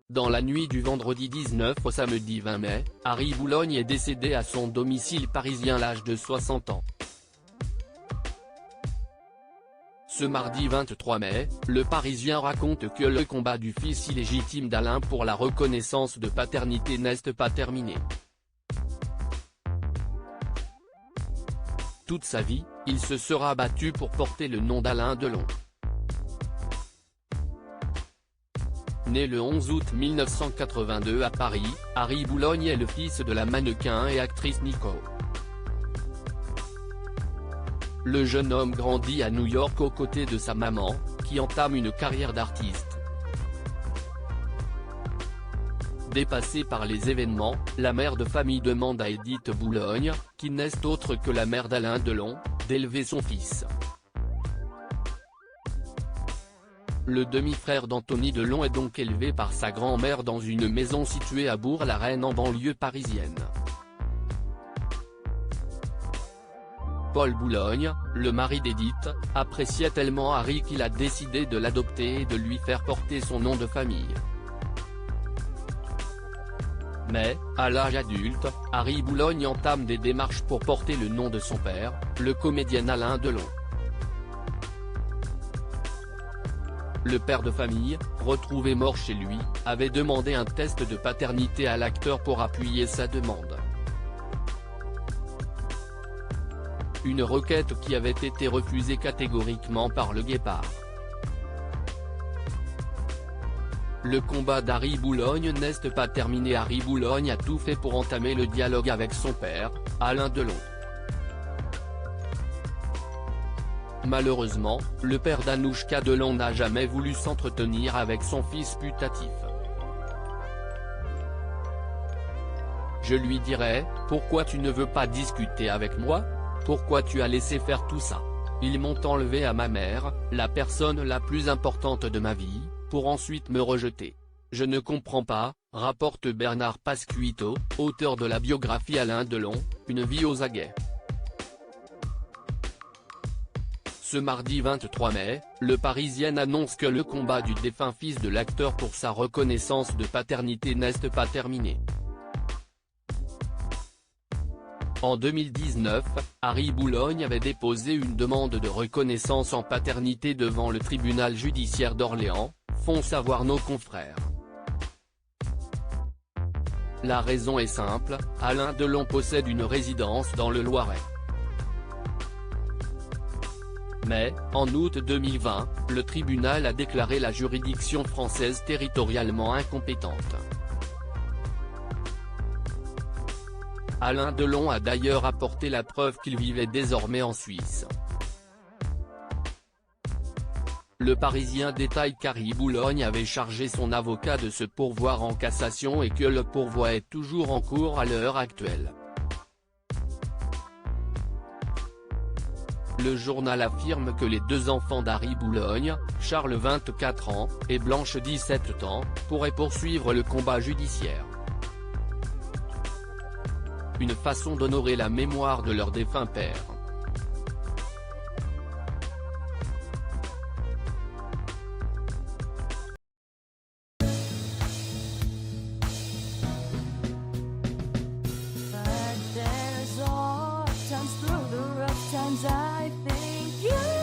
Dans la nuit du vendredi 19 au samedi 20 mai, Harry Boulogne est décédé à son domicile parisien à l'âge de 60 ans. Ce mardi 23 mai, le Parisien raconte que le combat du fils illégitime d'Alain pour la reconnaissance de paternité n'est pas terminé. Toute sa vie, il se sera battu pour porter le nom d'Alain Delon. Né le 11 août 1982 à Paris, Harry Boulogne est le fils de la mannequin et actrice Nico. Le jeune homme grandit à New York aux côtés de sa maman, qui entame une carrière d'artiste. Dépassée par les événements, la mère de famille demande à Edith Boulogne, qui n'est autre que la mère d'Alain Delon, d'élever son fils. Le demi-frère d'Anthony Delon est donc élevé par sa grand-mère dans une maison située à Bourg-la-Reine en banlieue parisienne. Paul Boulogne, le mari d'Edith, appréciait tellement Harry qu'il a décidé de l'adopter et de lui faire porter son nom de famille. Mais, à l'âge adulte, Harry Boulogne entame des démarches pour porter le nom de son père, le comédien Alain Delon. Le père de famille, retrouvé mort chez lui, avait demandé un test de paternité à l'acteur pour appuyer sa demande. Une requête qui avait été refusée catégoriquement par le Guépard. Le combat d'Harry Boulogne n'est pas terminé. Harry Boulogne a tout fait pour entamer le dialogue avec son père, Alain Delon. Malheureusement, le père d'Anouchka Delon n'a jamais voulu s'entretenir avec son fils putatif. Je lui dirais, pourquoi tu ne veux pas discuter avec moi ? Pourquoi tu as laissé faire tout ça ? Ils m'ont enlevé à ma mère, la personne la plus importante de ma vie, pour ensuite me rejeter. Je ne comprends pas, rapporte Bernard Pasquito, auteur de la biographie Alain Delon, Une vie aux aguets. Ce mardi 23 mai, le Parisien annonce que le combat du défunt fils de l'acteur pour sa reconnaissance de paternité n'est pas terminé. En 2019, Harry Boulogne avait déposé une demande de reconnaissance en paternité devant le tribunal judiciaire d'Orléans, font savoir nos confrères. La raison est simple, Alain Delon possède une résidence dans le Loiret. Mais, en août 2020, le tribunal a déclaré la juridiction française territorialement incompétente. Alain Delon a d'ailleurs apporté la preuve qu'il vivait désormais en Suisse. Le Parisien détaille qu'Harry Boulogne avait chargé son avocat de se pourvoir en cassation et que le pourvoi est toujours en cours à l'heure actuelle. Le journal affirme que les deux enfants d'Harry Boulogne, Charles 24 ans, et Blanche 17 ans, pourraient poursuivre le combat judiciaire. Une façon d'honorer la mémoire de leur défunt père. But there's all times through the rough times I think you